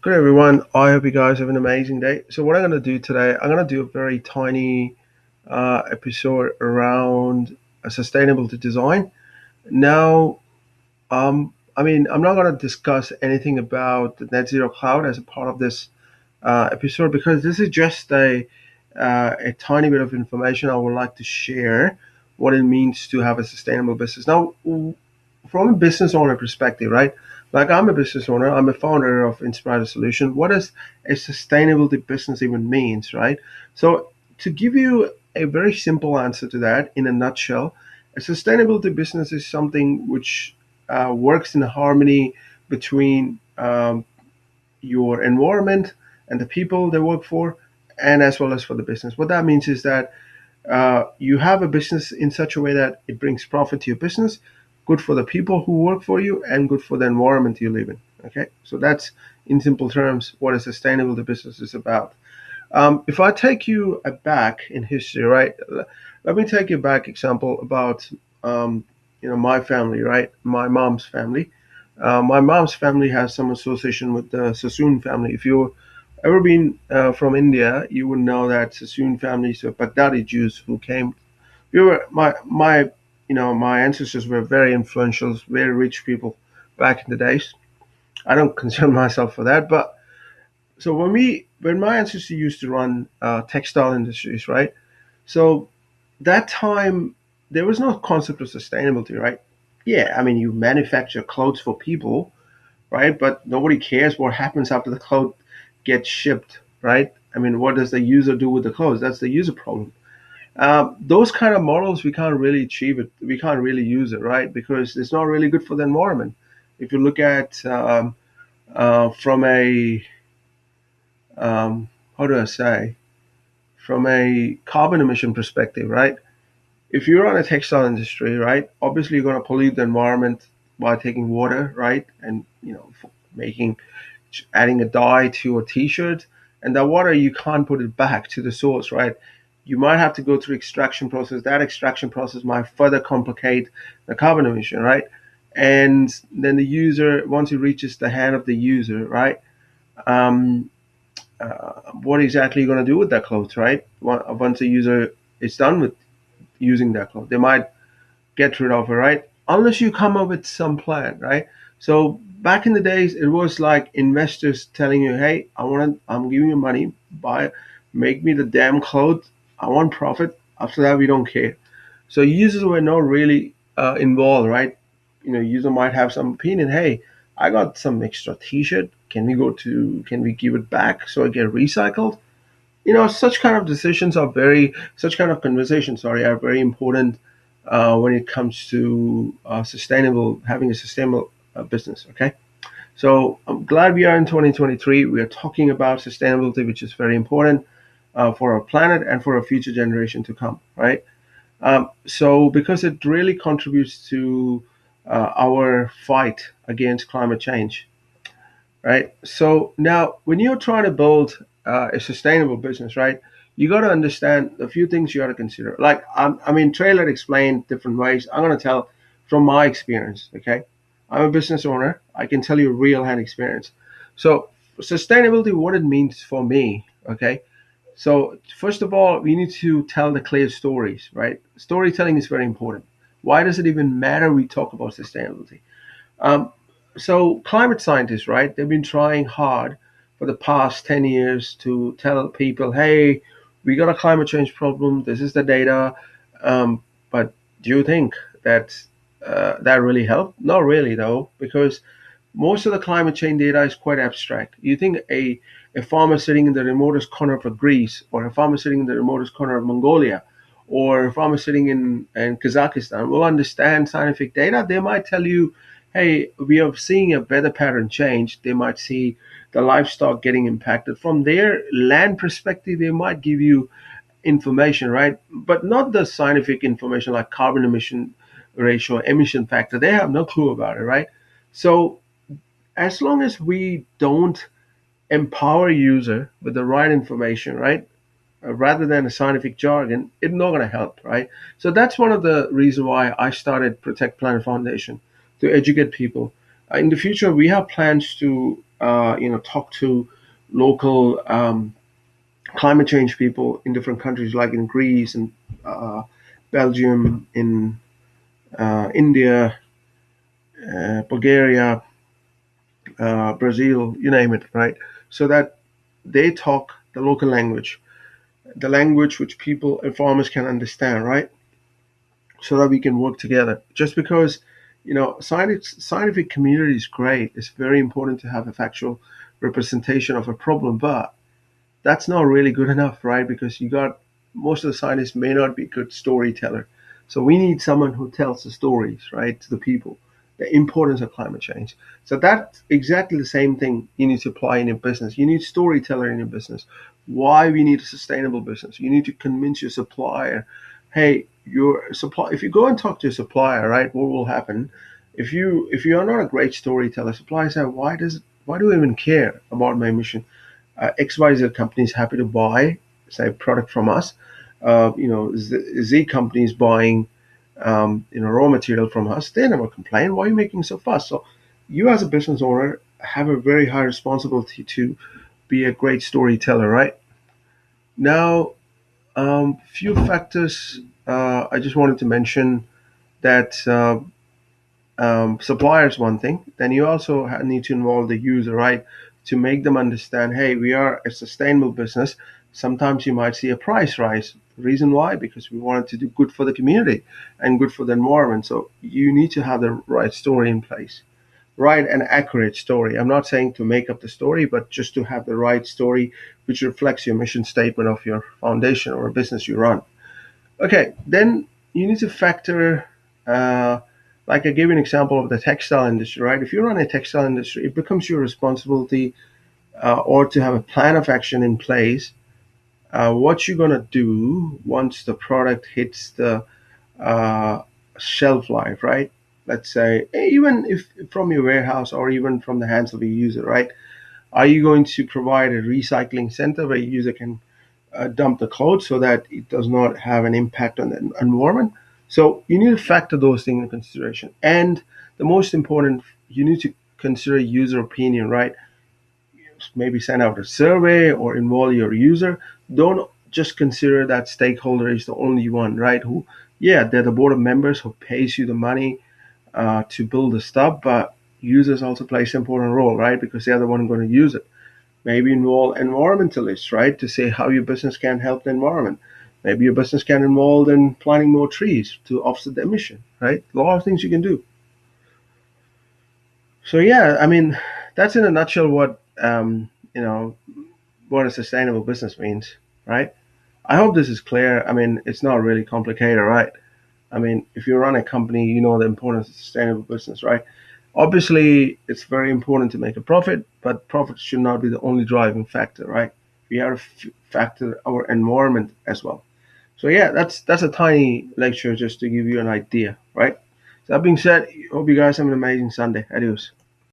Good everyone. I hope you guys have an amazing day. So what I'm going to do today, I'm going to do a very tiny episode around sustainability design. Now, I'm not going to discuss anything about the net zero cloud as a part of this episode because this is just a tiny bit of information I would like to share what it means to have a sustainable business. Now, from a business owner perspective, right? Like I'm a business owner, I'm a founder of Inspirate Solution. What does a sustainability business even means, right? So to give you a very simple answer to that in a nutshell, a sustainability business is something which works in harmony between your environment and the people they work for, and as well as for the business. What that means is that you have a business in such a way that it brings profit to your business, good for the people who work for you, and good for the environment you live in. Okay, so that's in simple terms what a sustainable business is about. If I take you back in history, right? Let me take you back example about my family, right? My mom's family. My mom's family has some association with the Sassoon family. If you've ever been from India, you would know that Sassoon families were Baghdadi Jews who came. We were my ancestors were very influential, very rich people back in the days. I don't consider myself for that, but so when my ancestors used to run textile industries, right? So that time there was no concept of sustainability, right? Yeah, I mean you manufacture clothes for people, right? But nobody cares what happens after the clothes gets shipped, right? I mean, what does the user do with the clothes? That's the user problem. Those kind of models we can't really achieve it. We can't really use it, right? Because it's not really good for the environment. If you look at from a how do I say from a carbon emission perspective, right? If you're on a textile industry, right, obviously you're going to pollute the environment by taking water, right, and making adding a dye to a t-shirt, and that water you can't put it back to the source, right? You might have to go through extraction process. That extraction process might further complicate the carbon emission, right? And then the user, once it reaches the hand of the user, right? Um, what exactly are you going to do with that clothes, right? Once the user is done with using that clothes, they might get rid of it, right? Unless you come up with some plan, right? So back in the days, it was like investors telling you, "Hey, I'm giving you money, make me the damn clothes. I want profit. After that, we don't care." So users were not really involved, right? User might have some opinion. Hey, I got some extra T-shirt. Can we give it back so it get recycled? Such kind of decisions are such kind of conversations, sorry, are very important when it comes to having a sustainable business. Okay, so I'm glad we are in 2023. We are talking about sustainability, which is very important for our planet and for our future generation to come, right? So because it really contributes to our fight against climate change, right? So now, when you're trying to build a sustainable business, right, you got to understand a few things you got to consider. Like, Trailer explained different ways. I'm going to tell from my experience. Okay, I'm a business owner. I can tell you real hand experience. So, sustainability, what it means for me. Okay, so first of all, we need to tell the clear stories, right? Storytelling is very important. Why does it even matter we talk about sustainability? Um, so climate scientists, right? They've been trying hard for the past 10 years to tell people, hey, we got a climate change problem. This is the data. But do you think that really helped? Not really, though, because most of the climate change data is quite abstract. You think a farmer sitting in the remotest corner of Greece, or a farmer sitting in the remotest corner of Mongolia, or a farmer sitting in Kazakhstan will understand scientific data. They might tell you, hey, we are seeing a weather pattern change. They might see the livestock getting impacted. From their land perspective, they might give you information, right? But not the scientific information like carbon emission ratio, emission factor. They have no clue about it, right? So as long as we don't empower user with the right information, right? Rather than a scientific jargon, it's not going to help, right? So that's one of the reasons why I started Protect Planet Foundation to educate people. In the future, we have plans to talk to local climate change people in different countries, like in Greece and uh, Belgium, in India, Bulgaria, Brazil, you name it, right? So that they talk the local language, the language which people and farmers can understand, right? So that we can work together. Just because, scientific community is great. It's very important to have a factual representation of a problem, but that's not really good enough, right? Because you got most of the scientists may not be good storyteller. So we need someone who tells the stories, right, to the people, the importance of climate change. So that's exactly the same thing you need to apply in your business. You need storyteller in your business. Why we need a sustainable business. You need to convince your supplier, hey, your supply if you go and talk to your supplier, right, what will happen? If you are not a great storyteller, suppliers say, why do I even care about my emission? XYZ company is happy to buy, say, product from us. Z company is buying, raw material from us. They never complain. Why are you making so fast? So, you as a business owner have a very high responsibility to be a great storyteller, right? Now, few factors I just wanted to mention that suppliers one thing, then you also need to involve the user, right, to make them understand, hey, we are a sustainable business. Sometimes you might see a price rise. Reason why? Because we wanted to do good for the community and good for the environment. So you need to have the right story in place, right, and accurate story. I'm not saying to make up the story, but just to have the right story which reflects your mission statement of your foundation or business you run. Okay, then you need to factor, like I gave you an example of the textile industry, right? If you run a textile industry, it becomes your responsibility, or to have a plan of action in place. What you're gonna do once the product hits the uh, shelf life, right? Let's say, even if from your warehouse or even from the hands of a user, right? Are you going to provide a recycling center where a user can dump the clothes so that it does not have an impact on the environment? So you need to factor those things into consideration. And the most important, you need to consider user opinion, right? Maybe send out a survey or involve your user. Don't just consider that stakeholder is the only one, right? Who, yeah, they're the board of members who pays you the money to build the stuff, but users also plays an important role, right? Because they're the one going to use it. Maybe involve environmentalists, right, to say how your business can help the environment. Maybe your business can involve in planting more trees to offset the emission, right? A lot of things you can do. So yeah, I mean, that's in a nutshell what a sustainable business means, right? I hope this is clear. I mean, it's not really complicated, right? I mean, if you run a company, you know the importance of sustainable business, right? Obviously, it's very important to make a profit, but profit should not be the only driving factor, right? We have to factor our environment as well. So yeah, that's a tiny lecture just to give you an idea, right? So that being said, hope you guys have an amazing Sunday. Adios.